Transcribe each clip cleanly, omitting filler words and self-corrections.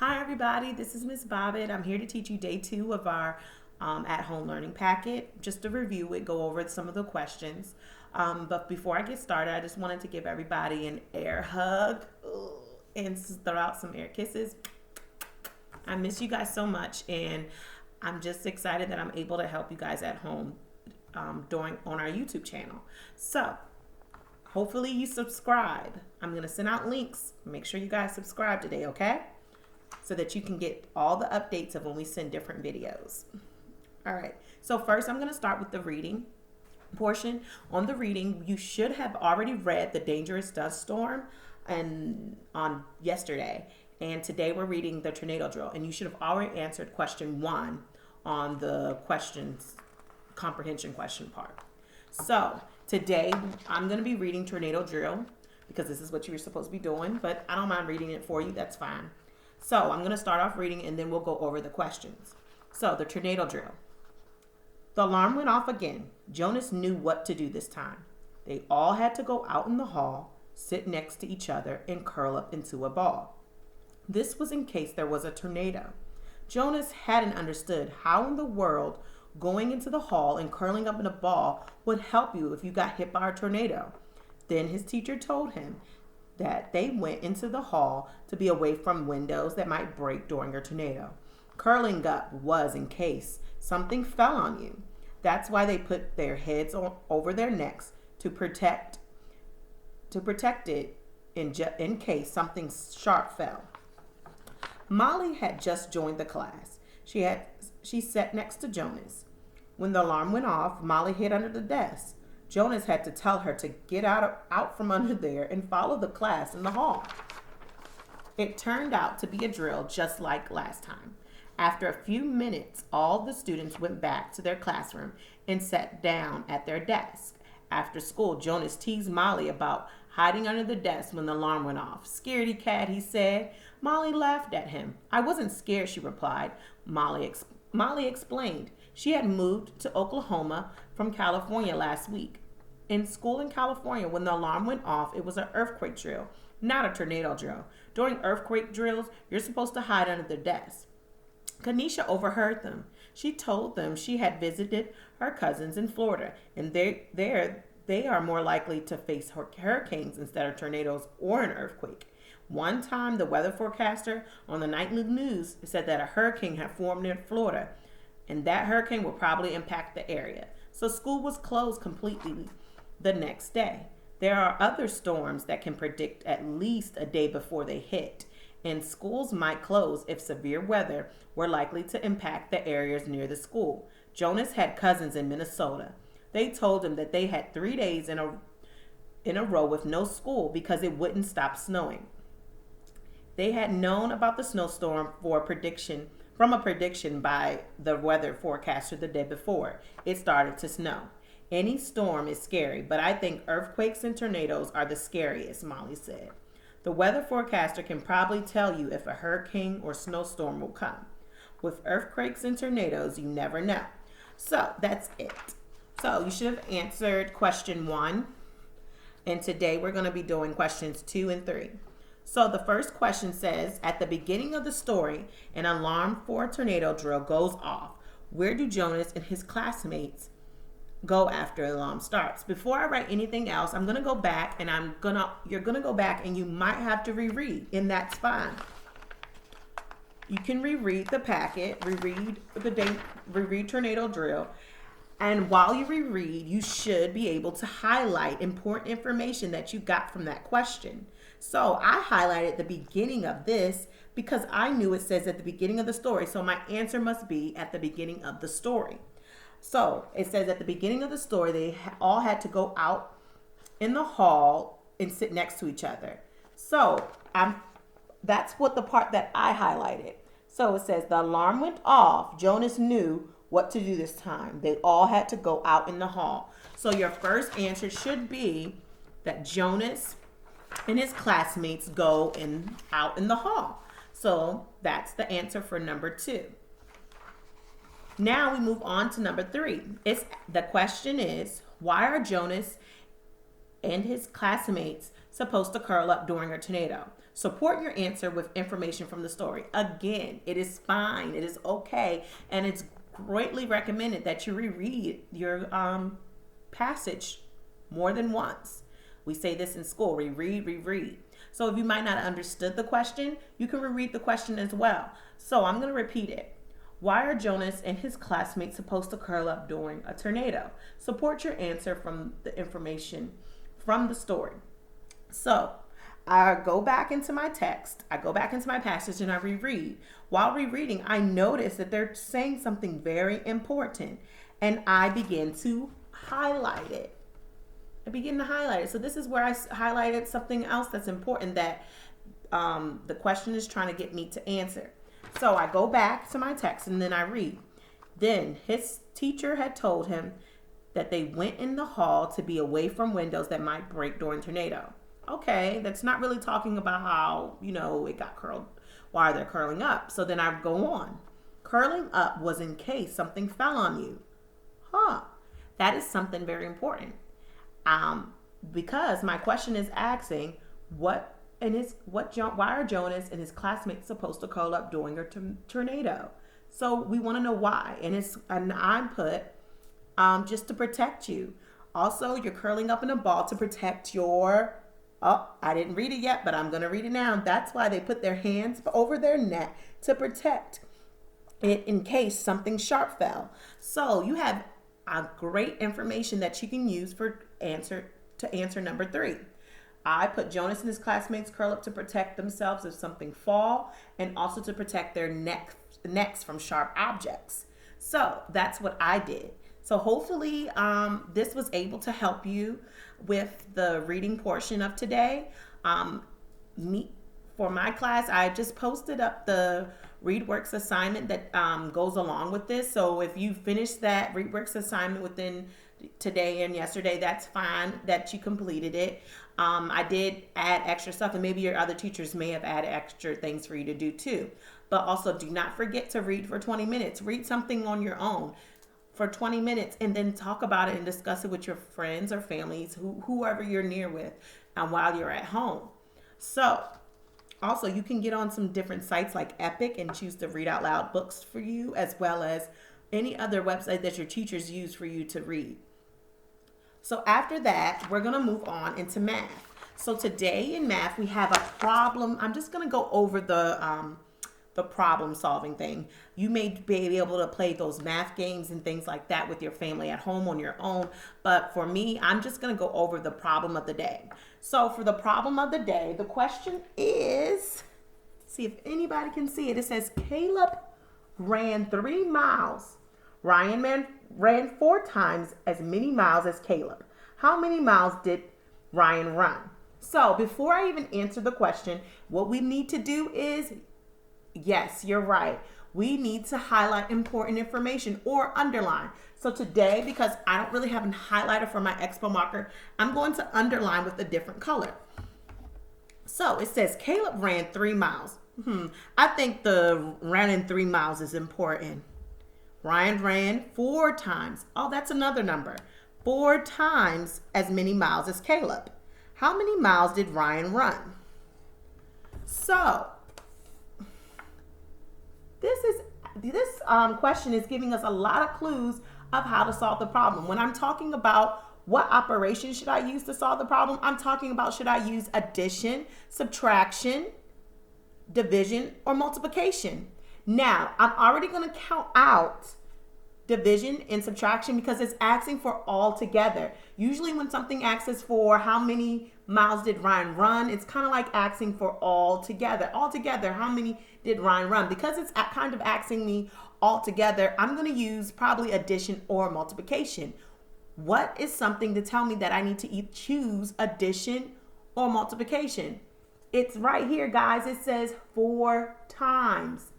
Hi everybody, this is Miss Bobbitt. I'm here to teach you day 2 of our at-home learning packet. Just to review it, go over some of the questions. But before I get started, I just wanted to give everybody an air hug and throw out some air kisses. I miss you guys so much, and I'm just excited that I'm able to help you guys at home on our YouTube channel. So hopefully you subscribe. I'm going to send out links. Make sure you guys subscribe today, okay? So that you can get all the updates of when we send different videos. All right, so first I'm going to start with the reading portion. On the reading, you should have already read The Dangerous Dust Storm on yesterday. And today we're reading the tornado drill. And you should have already answered question 1 on the questions comprehension question part. So today I'm going to be reading tornado drill because this is what you were supposed to be doing. But I don't mind reading it for you. That's fine. So I'm going to start off reading and then we'll go over the questions. So the tornado drill. The alarm went off again. Jonas knew what to do this time. They all had to go out in the hall, sit next to each other, and curl up into a ball. This was in case there was a tornado. Jonas hadn't understood how in the world going into the hall and curling up in a ball would help you if you got hit by a tornado. Then his teacher told him that they went into the hall to be away from windows that might break during a tornado. Curling up was in case something fell on you. That's why they put their heads over their necks to protect it in case something sharp fell. Molly had just joined the class. She sat next to Jonas. When the alarm went off, Molly hid under the desk. Jonas had to tell her to get out from under there and follow the class in the hall. It turned out to be a drill just like last time. After a few minutes, all the students went back to their classroom and sat down at their desk. After school, Jonas teased Molly about hiding under the desk when the alarm went off. "Scaredy cat," he said. Molly laughed at him. "I wasn't scared," she replied. Molly explained. She had moved to Oklahoma from California last week. In school in California, when the alarm went off, it was an earthquake drill, not a tornado drill. During earthquake drills, you're supposed to hide under the desk. Kanisha overheard them. She told them she had visited her cousins in Florida, and they are more likely to face hurricanes instead of tornadoes or an earthquake. One time, the weather forecaster on the nightly news said that a hurricane had formed in Florida, and that hurricane will probably impact the area. So school was closed completely the next day. There are other storms that can predict at least a day before they hit, and schools might close if severe weather were likely to impact the areas near the school. Jonas had cousins in Minnesota. They told him that they had 3 days in a row with no school because it wouldn't stop snowing. They had known about the snowstorm from a prediction by the weather forecaster the day before it started to snow. Any storm is scary, but I think earthquakes and tornadoes are the scariest, Molly said. The weather forecaster can probably tell you if a hurricane or snowstorm will come. With earthquakes and tornadoes, you never know. So that's it. So you should have answered question 1. And today we're going to be doing questions 2 and 3. So the first question says, at the beginning of the story, an alarm for a tornado drill goes off. Where do Jonas and his classmates go after the alarm starts? Before I write anything else, I'm going to go back and you're going to go back and you might have to reread, and that's fine. You can reread the packet, reread tornado drill. And while you reread, you should be able to highlight important information that you got from that question. So I highlighted the beginning of this because I knew it says at the beginning of the story. So my answer must be at the beginning of the story. So it says at the beginning of the story, they all had to go out in the hall and sit next to each other. So that's what the part that I highlighted. So it says the alarm went off. Jonas knew what to do this time. They all had to go out in the hall. So your first answer should be that Jonas and his classmates go out in the hall. So that's the answer for number 2. Now we move on to number 3. The question is, why are Jonas and his classmates supposed to curl up during a tornado? Support your answer with information from the story. Again, it is fine. It is okay. And it's greatly recommended that you reread your passage more than once. We say this in school, reread. So if you might not have understood the question, you can reread the question as well. So I'm going to repeat it. Why are Jonas and his classmates supposed to curl up during a tornado? Support your answer from the information from the story. So I go back into my text, I go back into my passage and I reread. While rereading, I notice that they're saying something very important and I begin to highlight it. So this is where I highlighted something else that's important that the question is trying to get me to answer. So I go back to my text and then I read. Then his teacher had told him that they went in the hall to be away from windows that might break during tornado. Okay, that's not really talking about how, it got curled, why they're curling up. So then I go on. Curling up was in case something fell on you. That is something very important. Because my question is asking why are Jonas and his classmates supposed to curl up during a tornado? So we want to know why. And I put just to protect you. Also, you're curling up in a ball to protect your, I didn't read it yet, but I'm going to read it now. That's why they put their hands over their neck to protect it in case something sharp fell. So you have great information that you can use to answer number 3. I put Jonas and his classmates curl up to protect themselves if something fall and also to protect their necks from sharp objects. So that's what I did. So hopefully this was able to help you with the reading portion of today. For my class, I just posted up the ReadWorks assignment that goes along with this. So if you finish that ReadWorks assignment within today and yesterday, that's fine that you completed it. I did add extra stuff, and maybe your other teachers may have added extra things for you to do too. But also do not forget to read for 20 minutes. Read something on your own for 20 minutes and then talk about it and discuss it with your friends or families, whoever you're near with, while you're at home. So also, you can get on some different sites like Epic and choose to read out loud books for you, as well as any other website that your teachers use for you to read. So after that, we're going to move on into math. So today in math, we have a problem. I'm just going to go over the problem solving thing. You may be able to play those math games and things like that with your family at home on your own. But for me, I'm just going to go over the problem of the day. So for the problem of the day, the question is, see if anybody can see it. It says Caleb ran 3 miles. Ryan ran 4 times as many miles as Caleb. How many miles did Ryan run? So before I even answer the question, what we need to do is, yes, you're right. We need to highlight important information or underline. So today, because I don't really have a highlighter for my Expo marker, I'm going to underline with a different color. So it says Caleb ran 3 miles. I think the running 3 miles is important. Ryan ran 4 times. Oh, that's another number. 4 times as many miles as Caleb. How many miles did Ryan run? So this question is giving us a lot of clues of how to solve the problem. When I'm talking about what operation should I use to solve the problem, I'm talking about should I use addition, subtraction, division, or multiplication. Now, I'm already going to count out division and subtraction because it's asking for all together. Usually when something asks for how many miles did Ryan run, it's kind of like asking for all together. All together, how many did Ryan run? Because it's kind of asking me all together, I'm going to use probably addition or multiplication. What is something to tell me that I need to choose addition or multiplication? It's right here, guys. It says 4 times.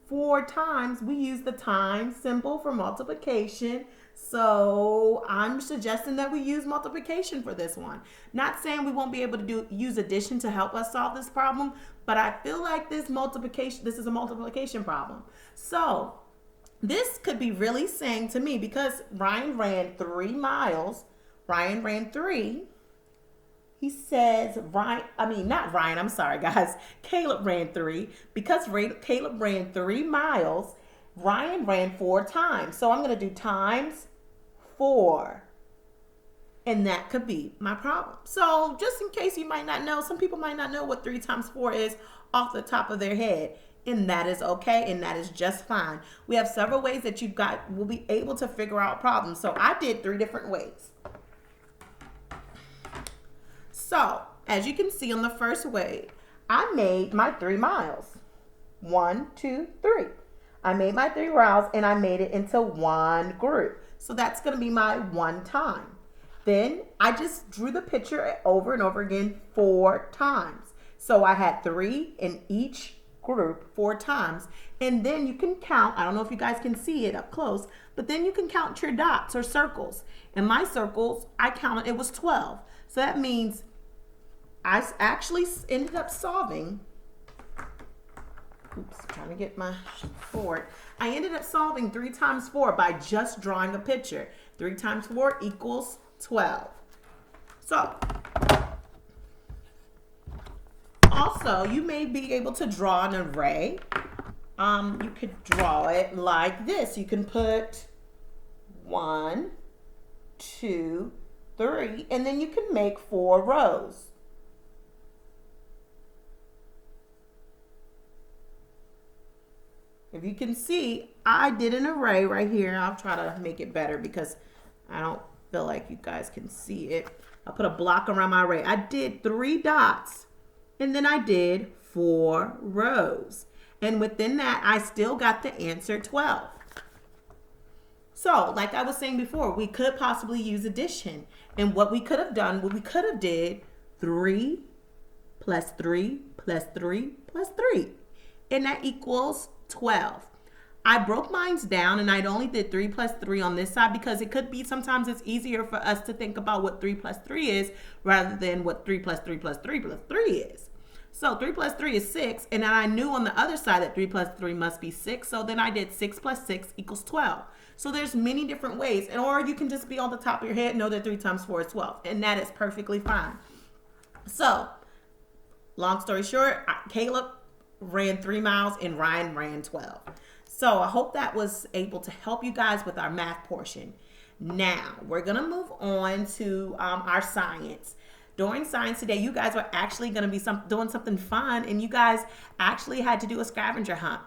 4 times, we use the times symbol for multiplication. So I'm suggesting that we use multiplication for this one. Not saying we won't be able to use addition to help us solve this problem, but I feel like this is a multiplication problem. So this could be really saying to me, because Ryan ran 3 miles, Ryan ran 3. He says, not Ryan, I'm sorry, guys. Caleb ran 3. Because Caleb ran 3 miles, Ryan ran 4 times. So I'm going to do times 4. And that could be my problem. So just in case you might not know, some people might not know what 3 times 4 is off the top of their head. And that is okay, and that is just fine. We have several ways that will be able to figure out problems. So I did 3 different ways. So, as you can see on the first way, I made my 3 miles. 1, 2, 3. I made my 3 miles and I made it into one group. So that's going to be my 1 time. Then I just drew the picture over and over again 4 times. So I had 3 in each group 4 times. And then you can count, I don't know if you guys can see it up close, but then you can count your dots or circles. And my circles, I counted, it was 12. So that means I actually ended up solving, trying to get my board. I ended up solving 3 times 4 by just drawing a picture. 3 times 4 equals 12. So, also, you may be able to draw an array. You could draw it like this. You can put 1, 2, 3, and then you can make 4 rows. If you can see, I did an array right here. I'll try to make it better because I don't feel like you guys can see it. I'll put a block around my array. I did 3 dots and then I did 4 rows. And within that, I still got the answer 12. So, like I was saying before, we could possibly use addition. And what we could have done, what we could have did 3 plus 3 plus 3 plus 3. And that equals 12. I broke mine down and I only did 3 plus 3 on this side because it could be sometimes it's easier for us to think about what 3 plus 3 is rather than what 3 plus 3 plus 3 plus 3 is. So 3 plus 3 is 6, and then I knew on the other side that 3 plus 3 must be 6, so then I did 6 plus 6 equals 12. So there's many different ways, or you can just be on the top of your head and know that 3 times 4 is 12, and that is perfectly fine. So, long story short, Caleb ran 3 miles and Ryan ran 12. So I hope that was able to help you guys with our math portion. Now, we're going to move on to our science. During science today, you guys were actually going to be doing something fun, and you guys actually had to do a scavenger hunt.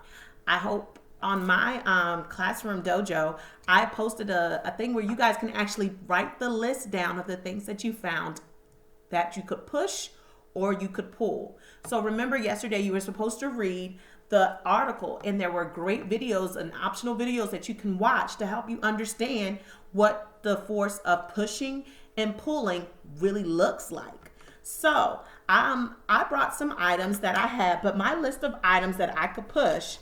I hope on my Classroom Dojo, I posted a thing where you guys can actually write the list down of the things that you found that you could push or you could pull. So remember yesterday you were supposed to read the article, and there were great videos and optional videos that you can watch to help you understand what the force of pushing and pulling really looks like. So I brought some items that I had, but my list of items that I could push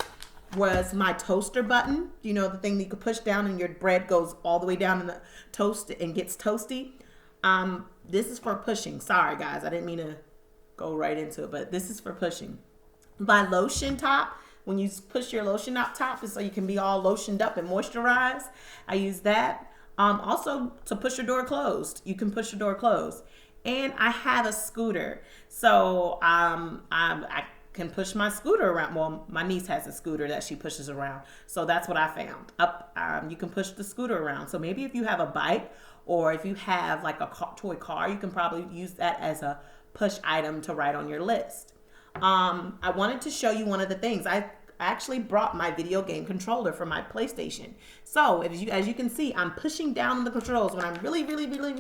was my toaster button. You know, the thing that you could push down and your bread goes all the way down in the toast and gets toasty. This is for pushing. Sorry guys, I didn't mean to go right into it, but this is for pushing. My lotion top, when you push your lotion up top, so you can be all lotioned up and moisturized. I use that. Also to push your door closed. You can push your door closed. And I have a scooter. So I can push my scooter around. Well, my niece has a scooter that she pushes around. So that's what I found. You can push the scooter around. So maybe if you have a bike or if you have like a toy car, you can probably use that as a push item to write on your list. I wanted to show you one of the things. I actually brought my video game controller for my PlayStation. So as you can see, I'm pushing down on the controls when I'm really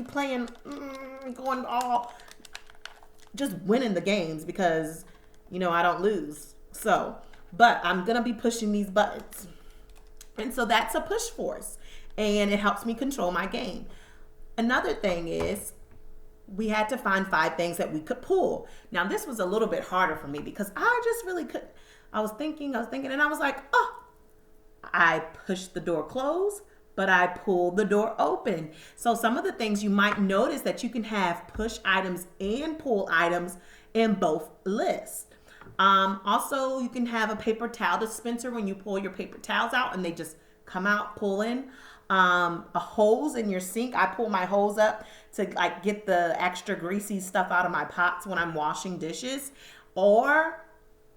playing, going all, just winning the games because, you know, I don't lose. So, but I'm going to be pushing these buttons. And so that's a push force, and it helps me control my game. Another thing is, we had to find 5 things that we could pull. Now, this was a little bit harder for me because I just really couldn't. I was thinking, and I was like, oh, I pushed the door closed, but I pulled the door open. So some of the things you might notice that you can have push items and pull items in both lists. Also, you can have a paper towel dispenser when you pull your paper towels out and they just come out, pull in. A hose in your sink. I pull my hose up to like get the extra greasy stuff out of my pots when I'm washing dishes, or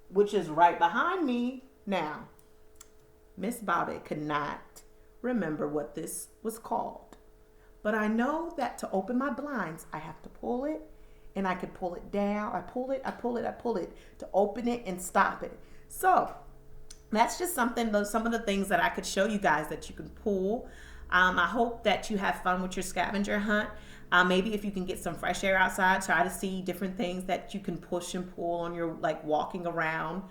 which is right behind me now. Miss Bobbitt could not remember what this was called, but I know that to open my blinds, I have to pull it, and I can pull it down. I pull it to open it and stop it. So that's just some of the things that I could show you guys that you can pull. I hope that you have fun with your scavenger hunt. Maybe if you can get some fresh air outside, try to see different things that you can push and pull on your like walking around,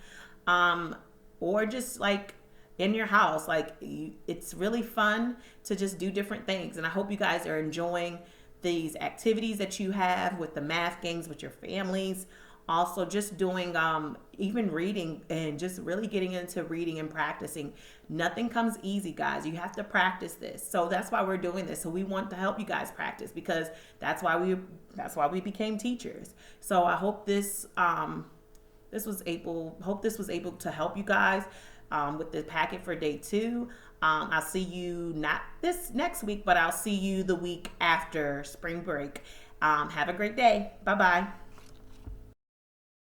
or just like in your house. It's really fun to just do different things, and I hope you guys are enjoying these activities that you have with the math games with your families. Also, just doing even reading and just really getting into reading and practicing. Nothing comes easy, guys. You have to practice this. So that's why we're doing this. So we want to help you guys practice, because that's why we became teachers. So I hope this was able to help you guys with the packet for day 2. I'll see you not this next week, but I'll see you the week after spring break. Have a great day. Bye-bye.